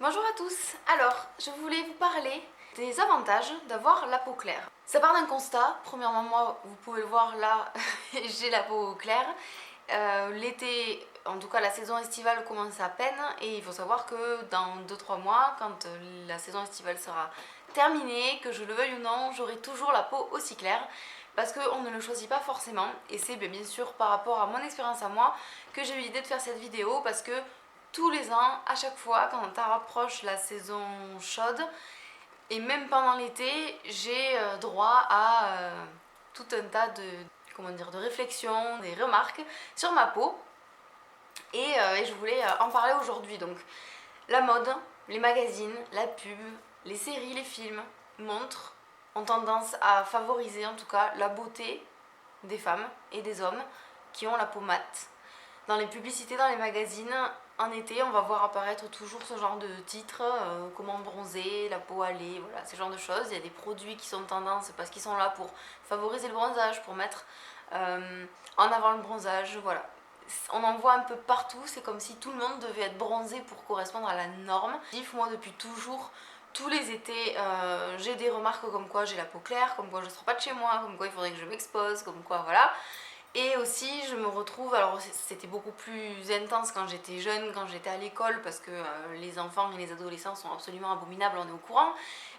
Bonjour à tous. Alors, je voulais vous parler des avantages d'avoir la peau claire. Ça part d'un constat. Premièrement, moi, vous pouvez le voir là, j'ai la peau claire. L'été, en tout cas la saison estivale commence à peine et il faut savoir que dans 2-3 mois, quand la saison estivale sera terminée, que je le veuille ou non, j'aurai toujours la peau aussi claire parce qu'on ne le choisit pas forcément et c'est bien sûr par rapport à mon expérience à moi que j'ai eu l'idée de faire cette vidéo parce que tous les ans, à chaque fois, quand on rapproche la saison chaude, et même pendant l'été, j'ai droit à tout un tas de réflexions, des remarques sur ma peau. Et je voulais en parler aujourd'hui. Donc, la mode, les magazines, la pub, les séries, les films ont tendance à favoriser en tout cas la beauté des femmes et des hommes qui ont la peau mate. Dans les publicités, dans les magazines, en été, on va voir apparaître toujours ce genre de titres, comment bronzer, la peau allée, voilà, ce genre de choses. Il y a des produits qui sont tendance parce qu'ils sont là pour favoriser le bronzage, pour mettre en avant le bronzage, voilà. On en voit un peu partout, c'est comme si tout le monde devait être bronzé pour correspondre à la norme. Moi, depuis toujours, tous les étés, j'ai des remarques comme quoi j'ai la peau claire, comme quoi je ne sors pas de chez moi, comme quoi il faudrait que je m'expose, comme quoi voilà. Et aussi, je me retrouve, alors c'était beaucoup plus intense quand j'étais jeune, quand j'étais à l'école, parce que les enfants et les adolescents sont absolument abominables, on est au courant.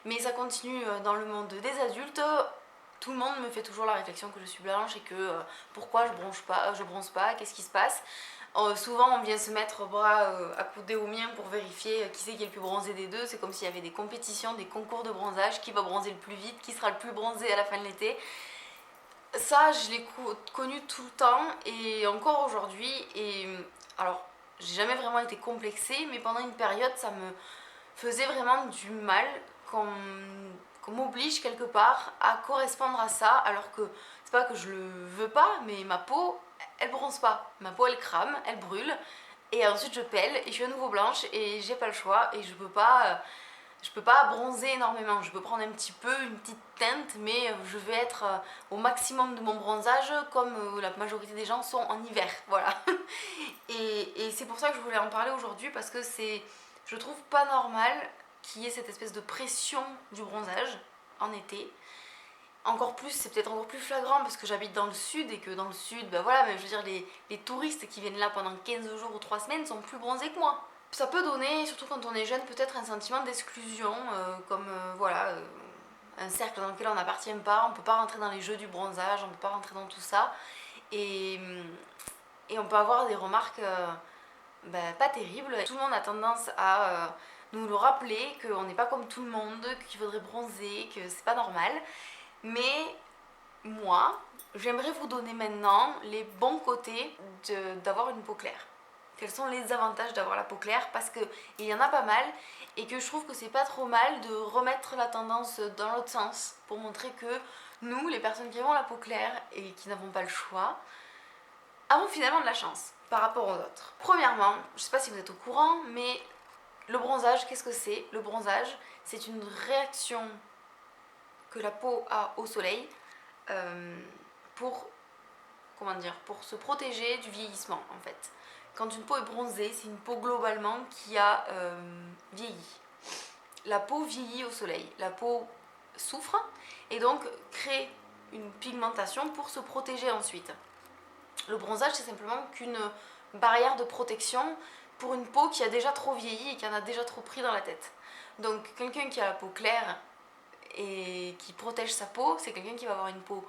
Mais ça continue dans le monde des adultes. Tout le monde me fait toujours la réflexion que je suis blanche et que pourquoi je bronze pas, qu'est-ce qui se passe. Souvent, on vient se mettre bras accoudés au mien pour vérifier qui c'est qui est le plus bronzé des deux. C'est comme s'il y avait des compétitions, des concours de bronzage, qui va bronzer le plus vite, qui sera le plus bronzé à la fin de l'été. Ça, je l'ai connu tout le temps et encore aujourd'hui. Et alors, j'ai jamais vraiment été complexée, mais pendant une période, ça me faisait vraiment du mal qu'on m'oblige quelque part à correspondre à ça, alors que c'est pas que je le veux pas, mais ma peau, elle bronze pas. Ma peau, elle crame, elle brûle. Et ensuite, je pèle et je suis à nouveau blanche et j'ai pas le choix et je peux pas bronzer énormément, je peux prendre un petit peu, une petite teinte, mais je vais être au maximum de mon bronzage comme la majorité des gens sont en hiver, voilà. Et c'est pour ça que je voulais en parler aujourd'hui parce que je trouve pas normal qu'il y ait cette espèce de pression du bronzage en été. Encore plus, c'est peut-être encore plus flagrant parce que j'habite dans le sud et que dans le sud, ben voilà, mais je veux dire, les touristes qui viennent là pendant 15 jours ou 3 semaines sont plus bronzés que moi. Ça peut donner, surtout quand on est jeune, peut-être un sentiment d'exclusion, comme voilà, un cercle dans lequel on n'appartient pas, on ne peut pas rentrer dans les jeux du bronzage, on ne peut pas rentrer dans tout ça. Et, et on peut avoir des remarques pas terribles. Tout le monde a tendance à nous le rappeler, qu'on n'est pas comme tout le monde, qu'il faudrait bronzer, que c'est pas normal. Mais moi, j'aimerais vous donner maintenant les bons côtés d'avoir une peau claire. Quels sont les avantages d'avoir la peau claire, parce qu'il y en a pas mal et que je trouve que c'est pas trop mal de remettre la tendance dans l'autre sens pour montrer que nous, les personnes qui avons la peau claire et qui n'avons pas le choix, avons finalement de la chance par rapport aux autres. Premièrement, je sais pas si vous êtes au courant, mais le bronzage, qu'est-ce que c'est? Le bronzage, c'est une réaction que la peau a au soleil pour, pour se protéger du vieillissement en fait. Quand une peau est bronzée, c'est une peau globalement qui a vieilli. La peau vieillit au soleil, la peau souffre et donc crée une pigmentation pour se protéger ensuite. Le bronzage, c'est simplement qu'une barrière de protection pour une peau qui a déjà trop vieilli et qui en a déjà trop pris dans la tête. Donc quelqu'un qui a la peau claire et qui protège sa peau, c'est quelqu'un qui va avoir une peau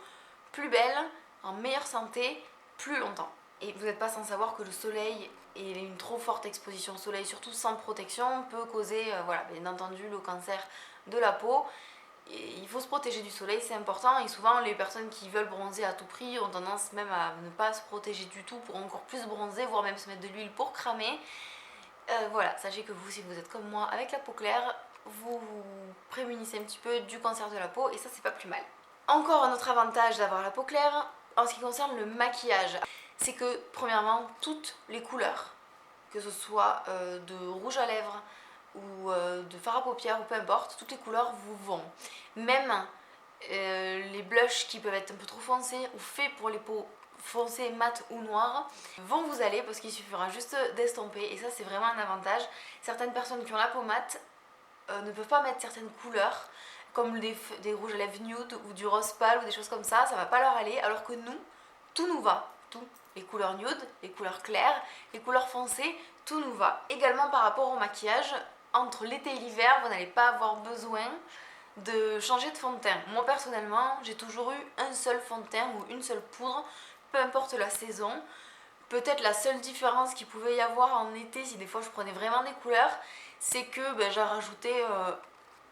plus belle, en meilleure santé, plus longtemps. Et vous n'êtes pas sans savoir que le soleil et une trop forte exposition au soleil, surtout sans protection, peut causer, bien entendu, le cancer de la peau. Et il faut se protéger du soleil, c'est important. Et souvent, les personnes qui veulent bronzer à tout prix ont tendance même à ne pas se protéger du tout pour encore plus bronzer, voire même se mettre de l'huile pour cramer. Voilà, sachez que vous, si vous êtes comme moi avec la peau claire, vous vous prémunissez un petit peu du cancer de la peau et ça, c'est pas plus mal. Encore un autre avantage d'avoir la peau claire en ce qui concerne le maquillage, c'est que premièrement, toutes les couleurs, que ce soit de rouge à lèvres ou de fard à paupières ou peu importe, toutes les couleurs vous vont. Même les blushs qui peuvent être un peu trop foncés ou faits pour les peaux foncé, mat ou noir vont vous aller parce qu'il suffira juste d'estomper et ça c'est vraiment un avantage. Certaines personnes qui ont la peau mate ne peuvent pas mettre certaines couleurs comme des rouges à lèvres nude ou du rose pâle ou des choses comme ça va pas leur aller alors que nous, tout nous va, tout. Les couleurs nude, les couleurs claires, les couleurs foncées, tout nous va. Également par rapport au maquillage, entre l'été et l'hiver, vous n'allez pas avoir besoin de changer de fond de teint. Moi personnellement, j'ai toujours eu un seul fond de teint ou une seule poudre, peu importe la saison. Peut-être la seule différence qu'il pouvait y avoir en été, si des fois je prenais vraiment des couleurs, c'est que j'ai rajouté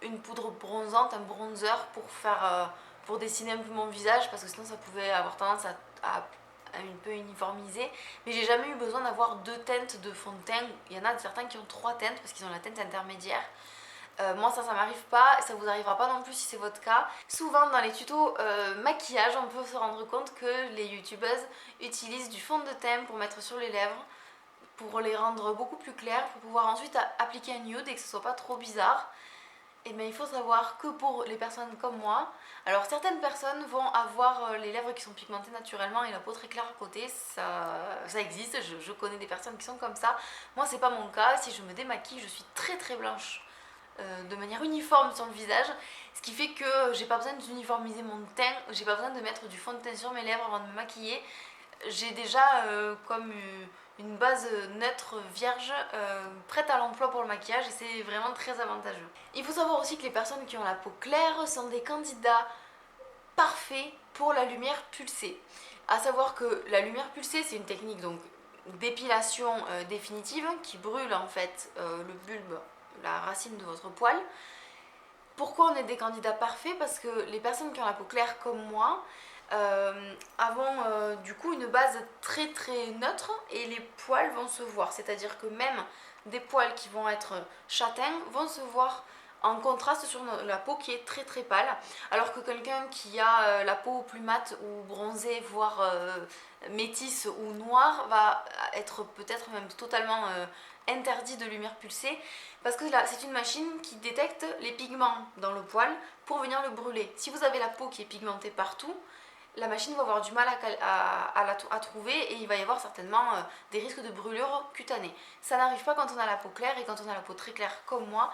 une poudre bronzante, un bronzer pour dessiner un peu mon visage parce que sinon ça pouvait avoir tendance à un peu uniformiser. Mais j'ai jamais eu besoin d'avoir 2 teintes de fond de teint. Il y en a certains qui ont 3 teintes parce qu'ils ont la teinte intermédiaire. Moi ça m'arrive pas et ça vous arrivera pas non plus si c'est votre cas. Souvent dans les tutos maquillage on peut se rendre compte que les youtubeuses utilisent du fond de teint pour mettre sur les lèvres pour les rendre beaucoup plus clairs, pour pouvoir ensuite appliquer un nude et que ce soit pas trop bizarre. Et bien il faut savoir que pour les personnes comme moi, alors certaines personnes vont avoir les lèvres qui sont pigmentées naturellement et la peau très claire à côté, ça existe, je connais des personnes qui sont comme ça. Moi c'est pas mon cas, si je me démaquille je suis très très blanche de manière uniforme sur le visage, ce qui fait que j'ai pas besoin d'uniformiser mon teint, j'ai pas besoin de mettre du fond de teint sur mes lèvres avant de me maquiller. J'ai déjà comme une base neutre vierge prête à l'emploi pour le maquillage et c'est vraiment très avantageux. Il faut savoir aussi que les personnes qui ont la peau claire sont des candidats parfaits pour la lumière pulsée. À savoir que la lumière pulsée c'est une technique donc d'épilation définitive qui brûle en fait le bulbe, la racine de votre poil. Pourquoi on est des candidats parfaits? Parce que les personnes qui ont la peau claire comme moi avons du coup une base très très neutre et les poils vont se voir. C'est-à-dire que même des poils qui vont être châtains vont se voir en contraste sur la peau qui est très très pâle. Alors que quelqu'un qui a la peau plus mate ou bronzée, voire métisse ou noire, va être peut-être même totalement interdit de lumière pulsée parce que là c'est une machine qui détecte les pigments dans le poil pour venir le brûler. Si vous avez la peau qui est pigmentée partout, la machine va avoir du mal à trouver et il va y avoir certainement des risques de brûlure cutanée. Ça n'arrive pas quand on a la peau claire et quand on a la peau très claire comme moi,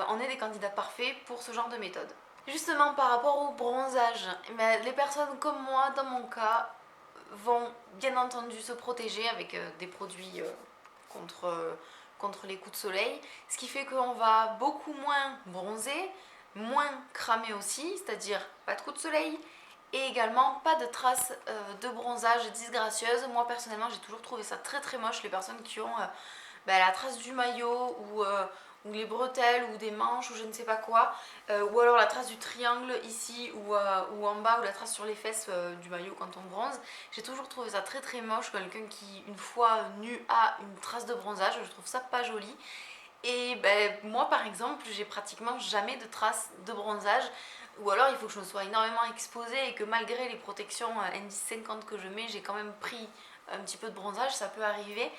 on est des candidats parfaits pour ce genre de méthode. Justement par rapport au bronzage, les personnes comme moi dans mon cas vont bien entendu se protéger avec des produits contre les coups de soleil, ce qui fait qu'on va beaucoup moins bronzer, moins cramer aussi, c'est-à-dire pas de coups de soleil et également pas de traces de bronzage disgracieuses. Moi personnellement j'ai toujours trouvé ça très très moche, les personnes qui ont la trace du maillot ou les bretelles ou des manches ou je ne sais pas quoi, ou alors la trace du triangle ici ou en bas ou la trace sur les fesses du maillot quand on bronze. J'ai toujours trouvé ça très très moche, quelqu'un qui une fois nu a une trace de bronzage, je trouve ça pas joli. Et moi par exemple j'ai pratiquement jamais de traces de bronzage, ou alors il faut que je me sois énormément exposée et que malgré les protections ND50 que je mets, j'ai quand même pris un petit peu de bronzage, ça peut arriver.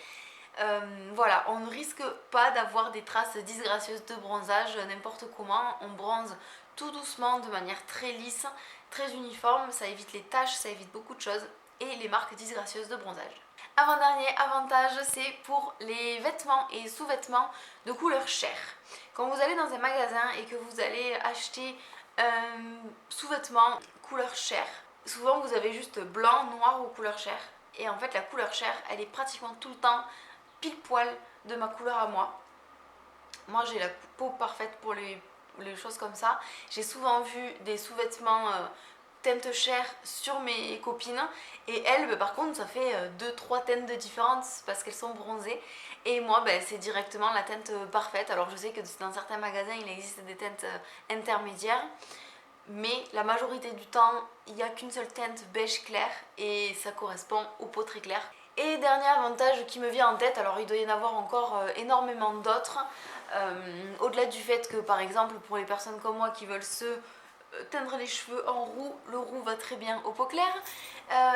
Voilà, on ne risque pas d'avoir des traces disgracieuses de bronzage n'importe comment, on bronze tout doucement de manière très lisse, très uniforme, ça évite les taches, ça évite beaucoup de choses et les marques disgracieuses de bronzage. Avant-dernier avantage, c'est pour les vêtements et sous-vêtements de couleur chair. Quand vous allez dans un magasin et que vous allez acheter un sous-vêtement couleur chair, souvent vous avez juste blanc, noir ou couleur chair. Et en fait la couleur chair, elle est pratiquement tout le temps pile poil de ma couleur à moi. Moi j'ai la peau parfaite pour les choses comme ça. J'ai souvent vu des sous-vêtements teinte chair sur mes copines et elles par contre ça fait 2-3 teintes de différence parce qu'elles sont bronzées et moi c'est directement la teinte parfaite. Alors je sais que dans certains magasins il existe des teintes intermédiaires mais la majorité du temps il n'y a qu'une seule teinte beige clair et ça correspond aux peaux très claires. Et dernier avantage qui me vient en tête, alors il doit y en avoir encore énormément d'autres, au-delà du fait que par exemple pour les personnes comme moi qui veulent se teindre les cheveux en roux, le roux va très bien aux peaux claires,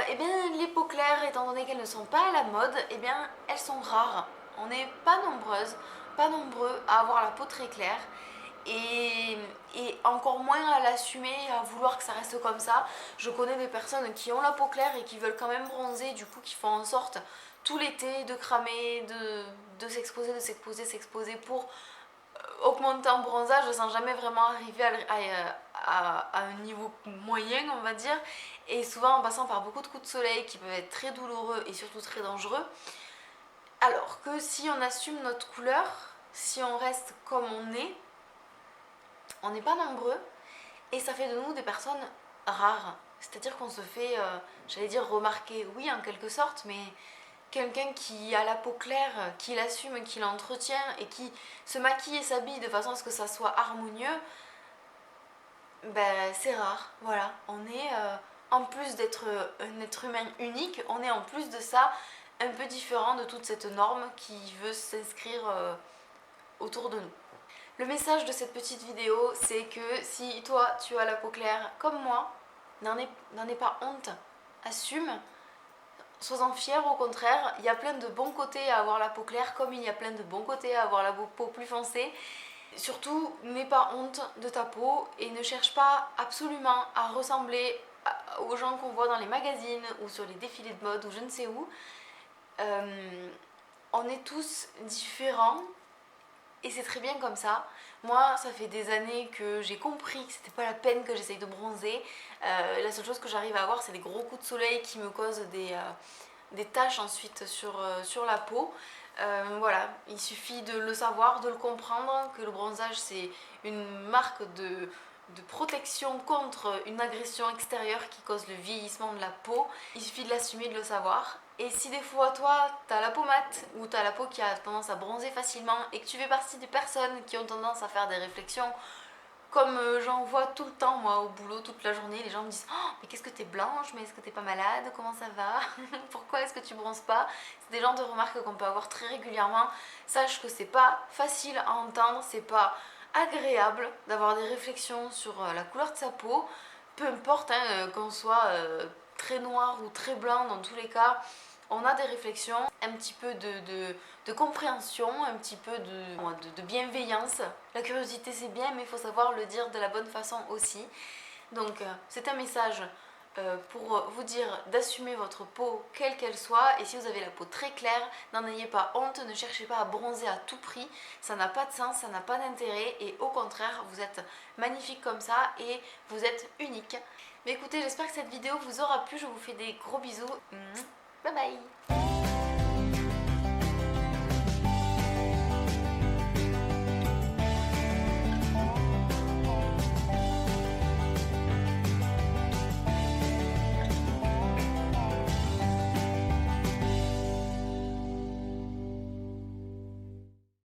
et bien les peaux claires étant donné qu'elles ne sont pas à la mode, et bien elles sont rares. On n'est pas nombreuses, pas nombreux à avoir la peau très claire et et encore moins à l'assumer et à vouloir que ça reste comme ça. Je connais des personnes qui ont la peau claire et qui veulent quand même bronzer, du coup qui font en sorte tout l'été de cramer, de s'exposer pour augmenter en bronzage sans jamais vraiment arriver à un niveau moyen, on va dire, et souvent en passant par beaucoup de coups de soleil qui peuvent être très douloureux et surtout très dangereux. Alors que si on assume notre couleur, si on reste comme on n'est pas nombreux et ça fait de nous des personnes rares. C'est-à-dire qu'on se fait, j'allais dire remarquer, oui en quelque sorte, mais quelqu'un qui a la peau claire, qui l'assume, qui l'entretient et qui se maquille et s'habille de façon à ce que ça soit harmonieux, ben c'est rare. Voilà, on est, en plus d'être un être humain unique, on est en plus de ça un peu différent de toute cette norme qui veut s'inscrire autour de nous. Le message de cette petite vidéo, c'est que si toi tu as la peau claire comme moi, n'en aie pas honte, assume, sois-en fier. Au contraire, il y a plein de bons côtés à avoir la peau claire comme il y a plein de bons côtés à avoir la peau plus foncée. Surtout, n'aie pas honte de ta peau et ne cherche pas absolument à ressembler aux gens qu'on voit dans les magazines ou sur les défilés de mode ou je ne sais où. On est tous différents et c'est très bien comme ça. Moi, ça fait des années que j'ai compris que c'était pas la peine que j'essaye de bronzer. La seule chose que j'arrive à avoir, c'est des gros coups de soleil qui me causent des taches ensuite sur la peau. Voilà, il suffit de le savoir, de le comprendre, que le bronzage c'est une marque de protection contre une agression extérieure qui cause le vieillissement de la peau. Il suffit de l'assumer, de le savoir. Et si des fois toi t'as la peau mate ou t'as la peau qui a tendance à bronzer facilement et que tu fais partie des personnes qui ont tendance à faire des réflexions comme j'en vois tout le temps moi au boulot toute la journée, les gens me disent oh, mais qu'est-ce que t'es blanche, mais est-ce que t'es pas malade, comment ça va, pourquoi est-ce que tu bronzes pas, c'est des genres de remarques qu'on peut avoir très régulièrement. Sache que c'est pas facile à entendre, c'est pas agréable d'avoir des réflexions sur la couleur de sa peau, peu importe hein, qu'on soit très noir ou très blanc, dans tous les cas on a des réflexions, un petit peu de compréhension, un petit peu de bienveillance. La curiosité c'est bien, mais il faut savoir le dire de la bonne façon aussi. Donc c'est un message pour vous dire d'assumer votre peau quelle qu'elle soit, et si vous avez la peau très claire, n'en ayez pas honte, ne cherchez pas à bronzer à tout prix, ça n'a pas de sens, ça n'a pas d'intérêt, et au contraire vous êtes magnifique comme ça et vous êtes unique. Mais écoutez, j'espère que cette vidéo vous aura plu, je vous fais des gros bisous. Bye bye.